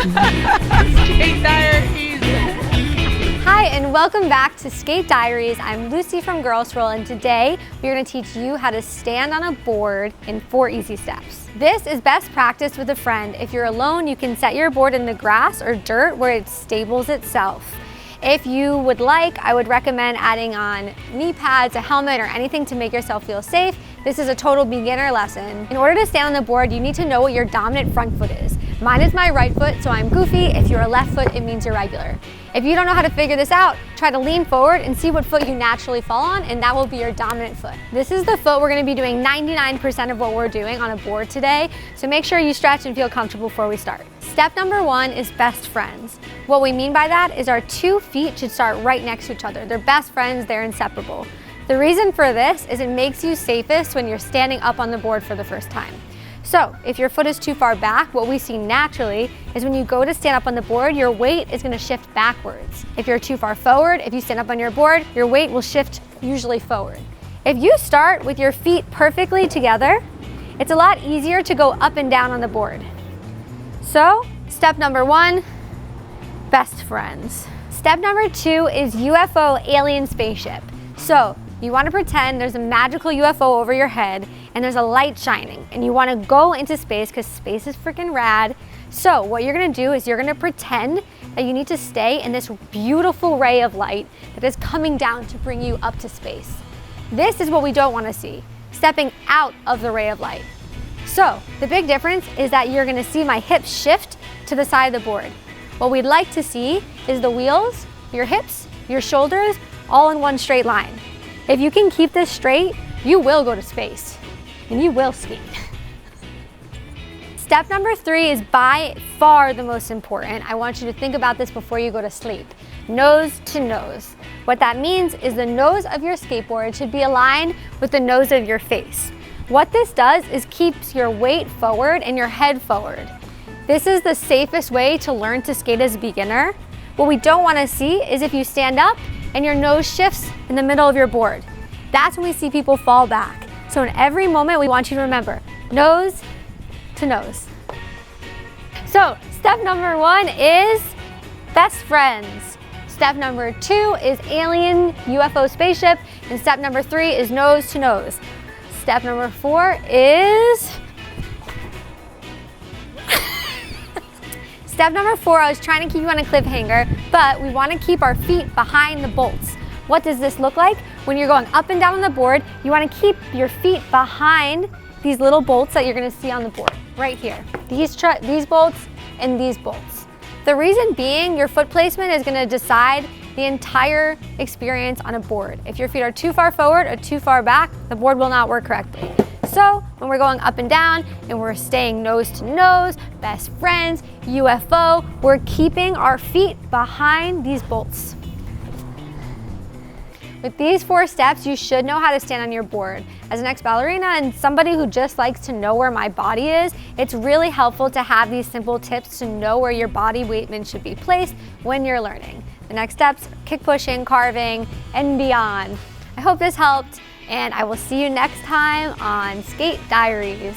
Skate Diaries. Hi, and welcome back to Skate Diaries. I'm Lucy from GRLSWIRL, and today we're going to teach you how to stand on a board in 4 easy steps. This is best practice with a friend. If you're alone, you can set your board in the grass or dirt where it stables itself. If you would like, I would recommend adding on knee pads, a helmet, or anything to make yourself feel safe. This is a total beginner lesson. In order to stand on the board, you need to know what your dominant front foot is. Mine is my right foot, so I'm goofy. If you're a left foot, it means you're regular. If you don't know how to figure this out, try to lean forward and see what foot you naturally fall on, and that will be your dominant foot. This is the foot we're going to be doing 99% of what we're doing on a board today, so make sure you stretch and feel comfortable before we start. Step number 1 is best friends. What we mean by that is our 2 feet should start right next to each other. They're best friends, they're inseparable. The reason for this is it makes you safest when you're standing up on the board for the first time. So if your foot is too far back, what we see naturally is when you go to stand up on the board, your weight is going to shift backwards. If you're too far forward, if you stand up on your board, your weight will shift usually forward. If you start with your feet perfectly together, it's a lot easier to go up and down on the board. So step number 1, best friends. Step number 2 is UFO alien spaceship. So you want to pretend there's a magical UFO over your head and there's a light shining, and you want to go into space because space is freaking rad. So what you're going to do is you're going to pretend that you need to stay in this beautiful ray of light that is coming down to bring you up to space. This is what we don't want to see, stepping out of the ray of light. So the big difference is that you're going to see my hips shift to the side of the board. What we'd like to see is the wheels, your hips, your shoulders, all in one straight line. If you can keep this straight, you will go to space and you will ski. Step number 3 is by far the most important. I want you to think about this before you go to sleep. Nose to nose. What that means is the nose of your skateboard should be aligned with the nose of your face. What this does is keeps your weight forward and your head forward. This is the safest way to learn to skate as a beginner. What we don't want to see is if you stand up and your nose shifts in the middle of your board. That's when we see people fall back. So in every moment, we want you to remember, nose to nose. So step number 1 is best friends. Step number 2 is alien UFO spaceship. And step number 3 is nose to nose. Step number 4 is... Step number 4, I was trying to keep you on a cliffhanger, but we want to keep our feet behind the bolts. What does this look like? When you're going up and down on the board, you want to keep your feet behind these little bolts that you're going to see on the board, right here. These bolts and these bolts. The reason being, your foot placement is going to decide the entire experience on a board. If your feet are too far forward or too far back, the board will not work correctly. So when we're going up and down and we're staying nose to nose, best friends, UFO, we're keeping our feet behind these bolts. With these 4 steps, you should know how to stand on your board. As an ex-ballerina and somebody who just likes to know where my body is, it's really helpful to have these simple tips to know where your body weight should be placed when you're learning. The next steps, kick pushing, carving, and beyond. I hope this helped, and I will see you next time on Skate Diaries.